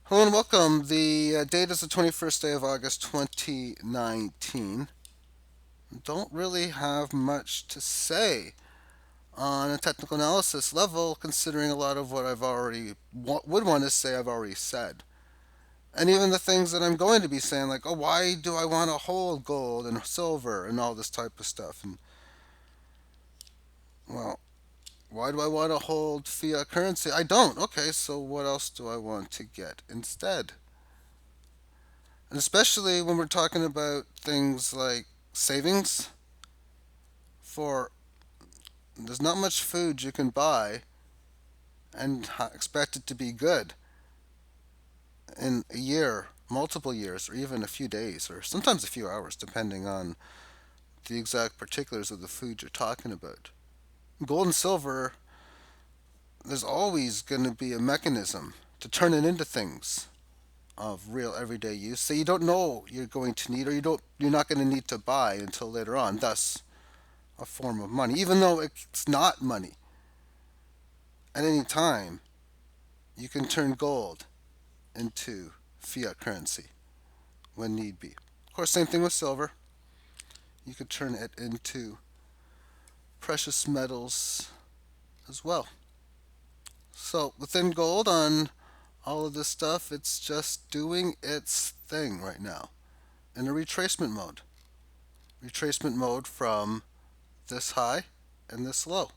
Hello and welcome. The date is the 21st day of August 2019. Don't really have much to say on a technical analysis level, considering a lot of what I've already would want to say I've already said. And even the things that I'm going to be saying, like, oh, why do I want to hold gold and silver and all this type of stuff? And, well, why do I want to hold fiat currency? I don't. Okay, so what else do I want to get instead? And especially when we're talking about things like savings, for there's not much food you can buy and expect it to be good in a year, multiple years, or even a few days, or sometimes a few hours, depending on the exact particulars of the food you're talking about. Gold and silver, there's always going to be a mechanism to turn it into things of real everyday use that you don't know you're going to need, or you're not going to need to buy until later on. Thus, a form of money, even though it's not money. At any time, you can turn gold into fiat currency when need be. Of course, same thing with silver. You could turn it into precious metals as well. So within gold, on all of this stuff, it's just doing its thing right now in a retracement mode. Retracement mode from this high and this low.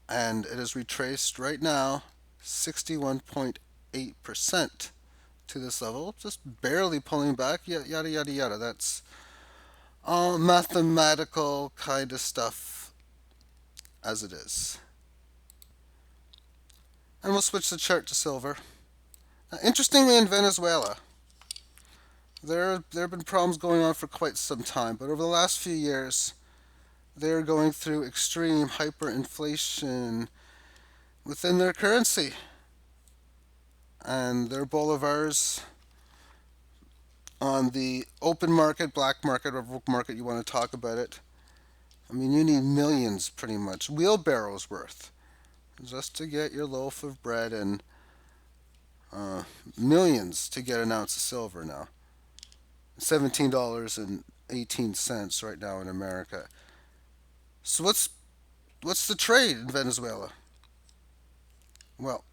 And it is retraced right now 61.8% to this level, just barely pulling back, yada yada yada. That's all mathematical kind of stuff as it is. And we'll switch the chart to silver. Interestingly, in Venezuela, there have been problems going on for quite some time, but over the last few years, they're going through extreme hyperinflation within their currency. And their bolivars on the open market, black market, or market you want to talk about it. I mean, you need millions pretty much, wheelbarrows worth, just to get your loaf of bread, and uh, millions to get an ounce of silver now. $17.18 right now in America. So what's the trade in Venezuela? Well,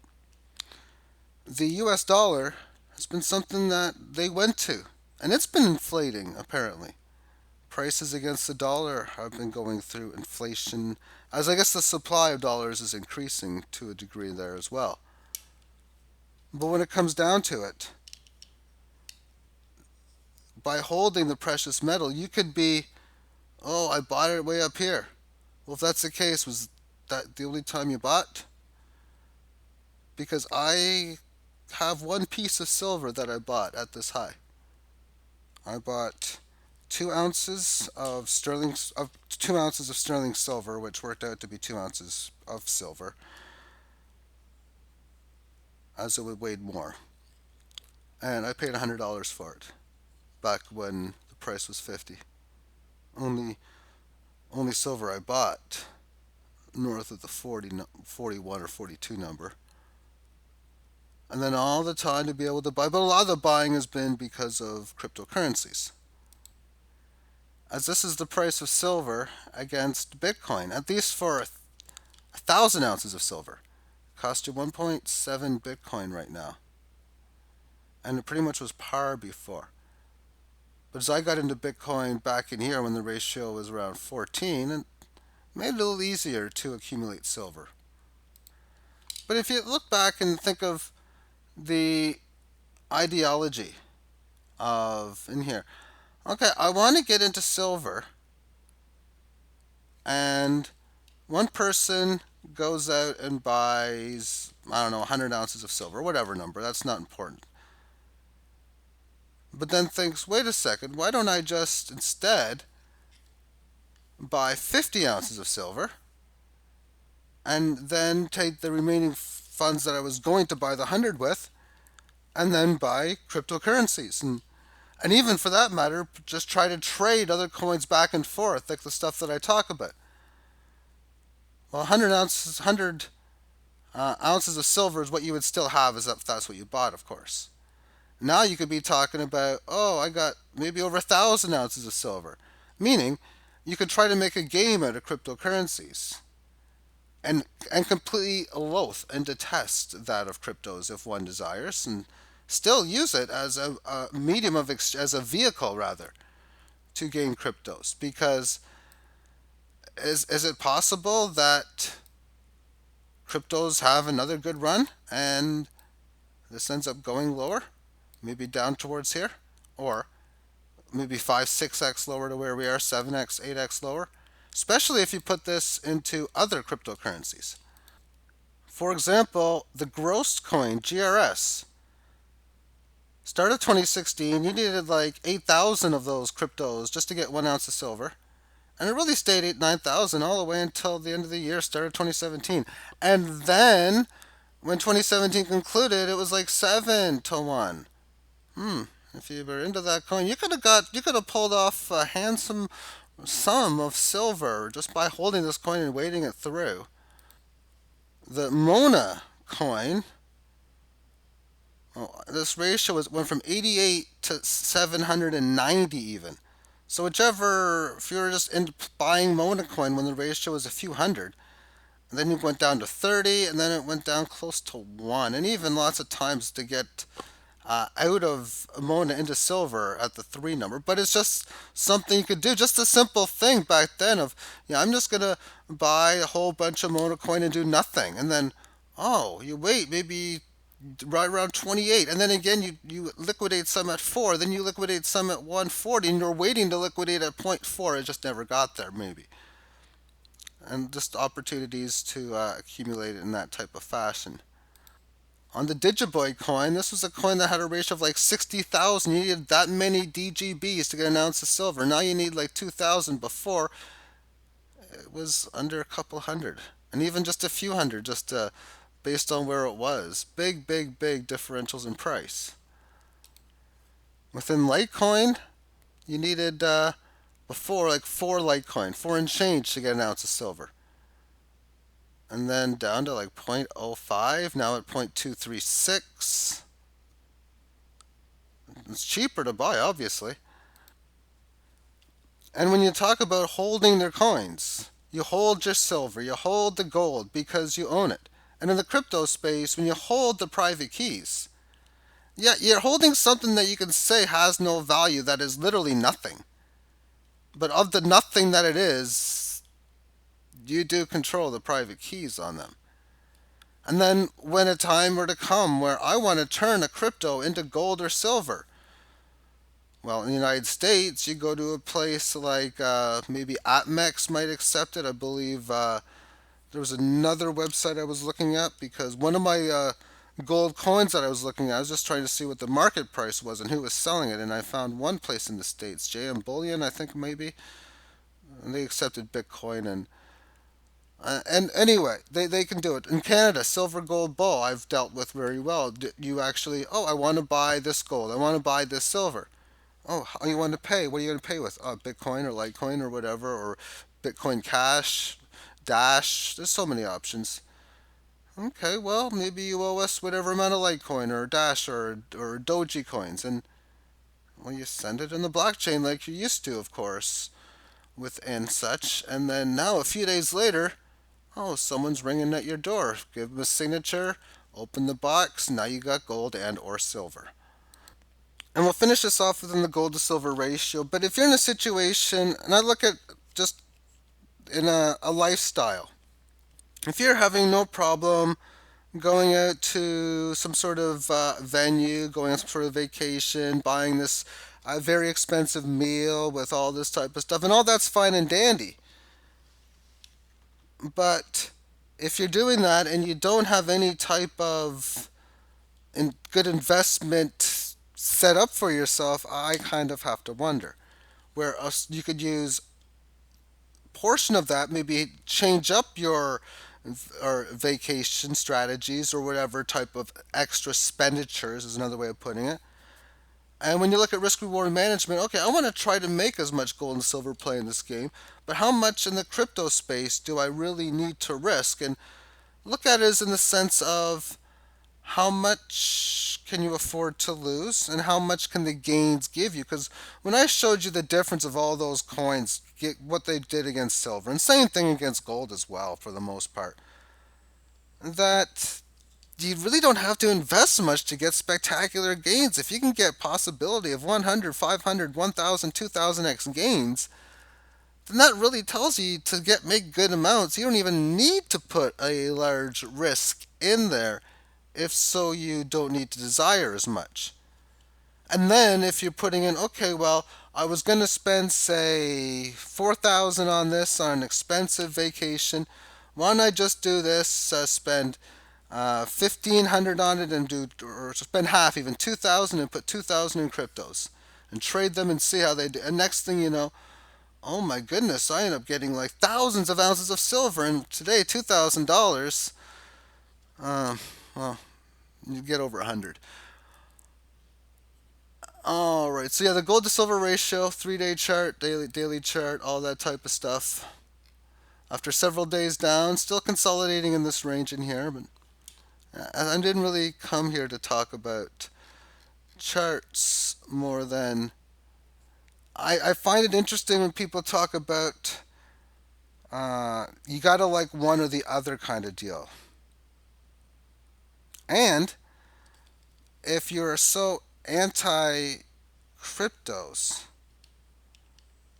the US dollar has been something that they went to, and it's been inflating apparently. Prices against the dollar have been going through inflation, as I guess the supply of dollars is increasing to a degree there as well. But when it comes down to it, by holding the precious metal, you could be, oh, I bought it way up here. Well, if that's the case, was that the only time you bought? Because I have one piece of silver that I bought at this high. I bought 2 ounces of sterling silver, which worked out to be 2 ounces of silver, as it would weigh more. And I paid $100 for it back when the price was 50. Only only silver I bought north of the 41 or 42 number. And then all the time to be able to buy, but a lot of the buying has been because of cryptocurrencies. As this is the price of silver against Bitcoin, at least for 1,000 ounces of silver, cost you 1.7 Bitcoin right now. And it pretty much was par before. But as I got into Bitcoin back in here when the ratio was around 14, it made it a little easier to accumulate silver. But if you look back and think of the ideology of in here, okay, I want to get into silver, and one person goes out and buys, I don't know, 100 ounces of silver, whatever number, that's not important. But then thinks, wait a second, why don't I just instead buy 50 ounces of silver and then take the remaining funds that I was going to buy the 100 with and then buy cryptocurrencies? And even for that matter, just try to trade other coins back and forth, like the stuff that I talk about. Well, 100 ounces, 100 Ounces of silver is what you would still have as if that's what you bought, of course. Now you could be talking about, oh, I got maybe over 1,000 ounces of silver, meaning you could try to make a game out of cryptocurrencies and completely loathe and detest that of cryptos if one desires, and still use it as a medium of as a vehicle rather to gain cryptos. Because is it possible that cryptos have another good run and this ends up going lower, maybe down towards here, or maybe 5, 6x lower to where we are, 7x, 8x lower, especially if you put this into other cryptocurrencies. For example, the gross coin, GRS, started 2016, you needed like 8,000 of those cryptos just to get 1 ounce of silver. And it really stayed at 9,000 all the way until the end of the year, started 2017. And then, when 2017 concluded, it was like 7 to 1. Hmm. If you were into that coin, you could have pulled off a handsome sum of silver just by holding this coin and waiting it through. The Mona coin, well, this ratio went from 88 to 790 even. So whichever, if you were just into buying Mona coin when the ratio was a few hundred, and then it went down to 30, and then it went down close to 1. And even lots of times to get out of Mona into silver at the 3 number. But it's just something you could do. Just a simple thing back then of, yeah, I'm just going to buy a whole bunch of Mona coin and do nothing. And then, oh, you wait, maybe right around 28. And then again, you liquidate some at 4. Then you liquidate some at 140. And you're waiting to liquidate at point 0.4. It just never got there, maybe. And just opportunities to accumulate in that type of fashion. On the DigiBoy coin, this was a coin that had a ratio of like 60,000. You needed that many DGBs to get an ounce of silver. Now you need like 2,000. Before, it was under a couple hundred. And even just a few hundred, just based on where it was. Big, big, big differentials in price. Within Litecoin, you needed before like 4 Litecoin, 4 and change to get an ounce of silver. And then down to like 0.05, now at 0.236. It's cheaper to buy, obviously. And when you talk about holding their coins, you hold your silver, you hold the gold because you own it. And in the crypto space, when you hold the private keys, yeah, you're holding something that you can say has no value, that is literally nothing. But of the nothing that it is, you do control the private keys on them. And then when a time were to come where I want to turn a crypto into gold or silver, well, in the United States, you go to a place like maybe ATMEX might accept it. I believe there was another website I was looking at because one of my gold coins that I was looking at, I was just trying to see what the market price was and who was selling it. And I found one place in the States, JM Bullion, I think maybe, and they accepted Bitcoin. And anyway, they can do it. In Canada, Silver Gold Bull, I've dealt with very well. You actually, oh, I want to buy this gold. I want to buy this silver. Oh, how you want to pay? What are you going to pay with? Bitcoin or Litecoin or whatever, or Bitcoin Cash, Dash. There's so many options. Okay, well, maybe you owe us whatever amount of Litecoin or Dash or Doji coins. And, well, you send it in the blockchain like you used to, of course, within such. And then now, a few days later, oh, someone's ringing at your door. Give them a signature, open the box, now you got gold and or silver. And we'll finish this off within the gold to silver ratio. But if you're in a situation, and I look at just in a lifestyle, if you're having no problem going out to some sort of venue, going on some sort of vacation, buying this very expensive meal with all this type of stuff, and all that's fine and dandy. But if you're doing that and you don't have any type of good investment set up for yourself, I kind of have to wonder where else you could use portion of that, maybe change up your or vacation strategies or whatever type of extra expenditures is another way of putting it. And when you look at risk reward management, okay, I want to try to make as much gold and silver play in this game, but how much in the crypto space do I really need to risk? And look at it as in the sense of how much can you afford to lose and how much can the gains give you. Because when I showed you the difference of all those coins, what they did against silver, and same thing against gold as well for the most part, that you really don't have to invest much to get spectacular gains. If you can get possibility of 100, 500, 1000, 2000x gains, then that really tells you to make good amounts. You don't even need to put a large risk in there. If so, you don't need to desire as much. And then if you're putting in, okay, well, I was going to spend, say, 4,000 on this on an expensive vacation. Why don't I just do this, spend 1,500 on it and do, or spend half, even 2,000, and put 2,000 in cryptos and trade them and see how they do. And next thing you know, oh my goodness, I end up getting like thousands of ounces of silver. And today, $2,000, um, well, you get over 100. All right. So yeah, the gold to silver ratio, 3-day chart, daily chart, all that type of stuff. After several days down, still consolidating in this range in here, but I didn't really come here to talk about charts more than I find it interesting when people talk about you gotta like one or the other kind of deal. And if you're so anti cryptos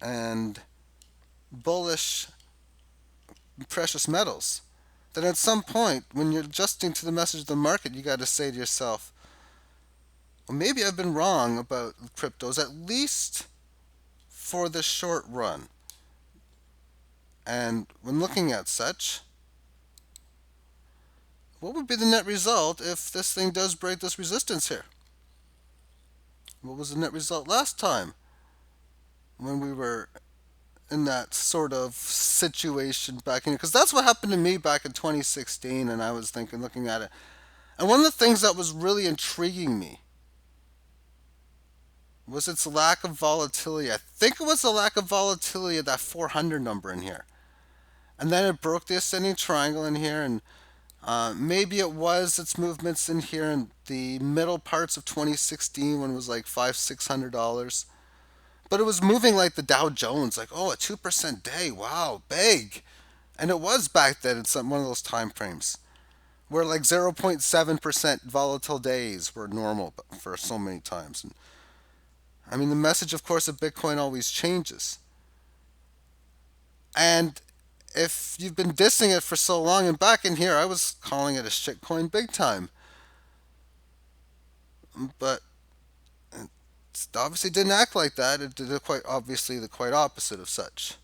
and bullish precious metals, then at some point when you're adjusting to the message of the market, you got to say to yourself, well, maybe I've been wrong about cryptos, at least for the short run. And when looking at such, what would be the net result if this thing does break this resistance here? What was the net result last time when we were in that sort of situation back in? Because that's what happened to me back in 2016, and I was thinking, looking at it. And one of the things that was really intriguing me was its lack of volatility. I think it was the lack of volatility of that 400 number in here. And then it broke the ascending triangle in here, and maybe it was its movements in here in the middle parts of 2016 when it was like $600. But it was moving like the Dow Jones, like, oh, a 2% day, wow, big. And it was back then in one of those time frames where like 0.7% volatile days were normal for so many times. And I mean, the message, of course, of Bitcoin always changes. And if you've been dissing it for so long, and back in here, I was calling it a shitcoin big time. But it obviously didn't act like that. It did quite obviously the quite opposite of such.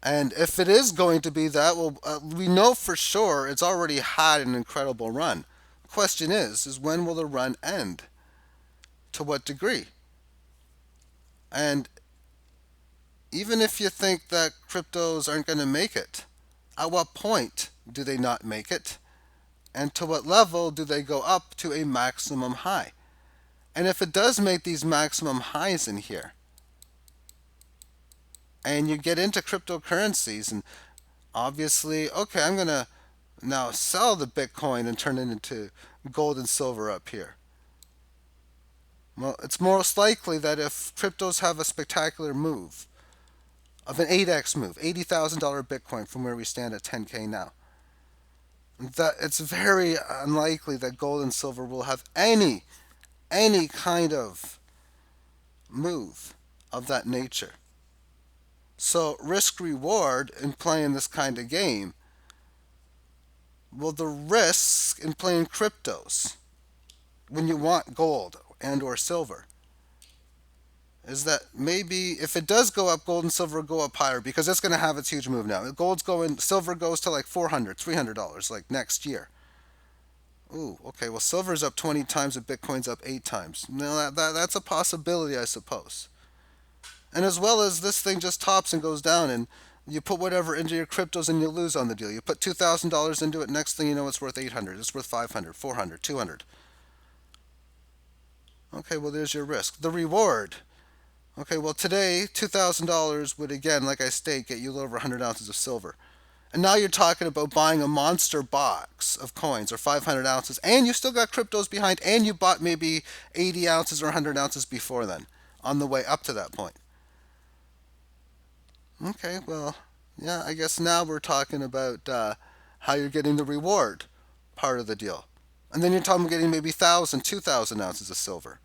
And if it is going to be that, well, we know for sure it's already had an incredible run. The question is when will the run end? To what degree? And even if you think that cryptos aren't going to make it, at what point do they not make it? And to what level do they go up to a maximum high? And if it does make these maximum highs in here, and you get into cryptocurrencies, and obviously, okay, I'm going to now sell the Bitcoin and turn it into gold and silver up here. Well, it's most likely that if cryptos have a spectacular move, of an 8x move, $80,000 Bitcoin from where we stand at 10K now, that it's very unlikely that gold and silver will have any kind of move of that nature. So risk reward in playing this kind of game, well, the risk in playing cryptos when you want gold and or silver is that maybe if it does go up, gold and silver will go up higher because it's going to have its huge move now. Gold's going, silver goes to like $400, $300 like next year. Ooh, okay. Well, silver's up 20 times and Bitcoin's up 8 times. Now that's a possibility, I suppose. And as well as this thing just tops and goes down, and you put whatever into your cryptos and you lose on the deal. You put $2,000 into it. Next thing you know, it's worth 800. It's worth 500, 400, 200. Okay, well there's your risk. The reward. Okay, well today $2,000 would again, like I state, get you over 100 ounces of silver. And now you're talking about buying a monster box of coins or 500 ounces, and you still got cryptos behind, and you bought maybe 80 ounces or 100 ounces before then on the way up to that point. Okay, well, yeah, I guess now we're talking about how you're getting the reward part of the deal. And then you're talking about getting maybe 1,000, 2,000 ounces of silver.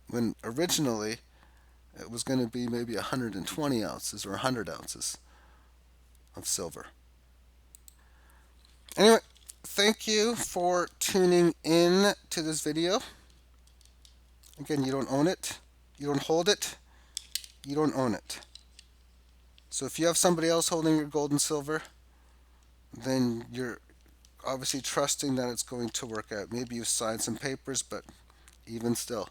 When originally it was going to be maybe 120 ounces or 100 ounces of silver. Anyway, thank you for tuning in to this video. Again, you don't own it, you don't hold it, you don't own it. So if you have somebody else holding your gold and silver, then you're obviously trusting that it's going to work out. Maybe you signed some papers, but even still.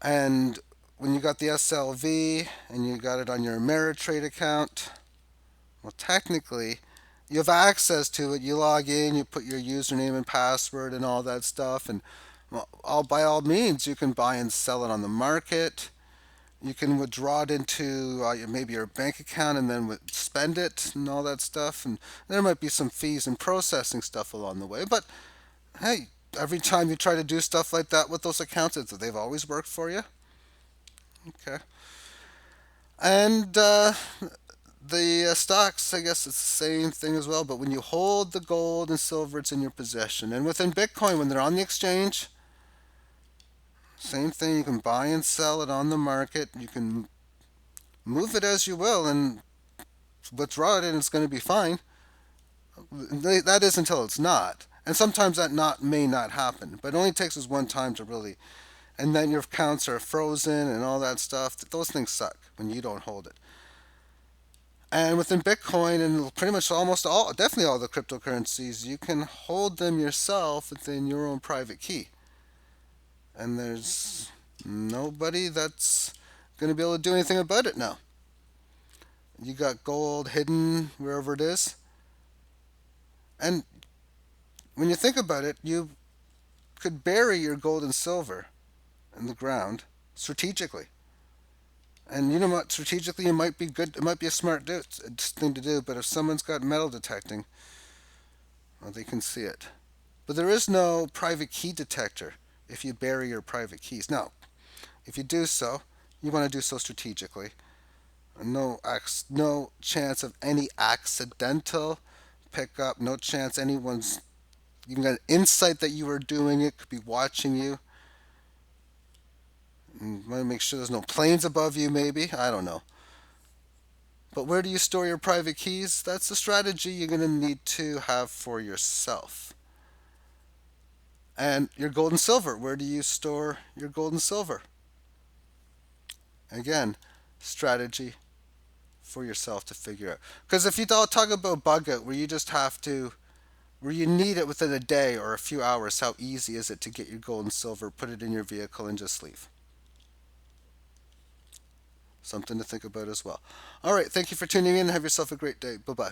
And when you got the SLV and you got it on your Ameritrade account, well, technically, you have access to it. You log in, you put your username and password and all that stuff, and well, by all means, you can buy and sell it on the market. You can withdraw it into maybe your bank account and then spend it and all that stuff. And there might be some fees and processing stuff along the way. But hey, every time you try to do stuff like that with those accounts, they've always worked for you. Okay. And the stocks, I guess it's the same thing as well. But when you hold the gold and silver, it's in your possession. And within Bitcoin, when they're on the exchange, same thing. You can buy and sell it on the market. You can move it as you will and withdraw it, and it's going to be fine. That is until it's not. And sometimes that not may not happen, but it only takes us one time to really. And then your accounts are frozen and all that stuff. Those things suck when you don't hold it. And within Bitcoin and pretty much almost all, definitely all the cryptocurrencies, you can hold them yourself within your own private key. And there's nobody that's going to be able to do anything about it now. You got gold hidden wherever it is. And when you think about it, you could bury your gold and silver in the ground strategically. And you know what? Strategically, it might be good. It might be a smart thing to do. But if someone's got metal detecting, well, they can see it. But there is no private key detector if you bury your private keys. Now, if you do so, you want to do so strategically. No chance of any accidental pickup. No chance anyone's even got an insight that you were doing it. Could be watching you. You want to make sure there's no planes above you. Maybe I don't know. But where do you store your private keys? That's the strategy you're going to need to have for yourself. And your gold and silver. Where do you store your gold and silver? Again, strategy for yourself to figure out. Because if you talk about bug out, where you need it within a day or a few hours, how easy is it to get your gold and silver, put it in your vehicle, and just leave? Something to think about as well. All right, thank you for tuning in. Have yourself a great day. Bye bye.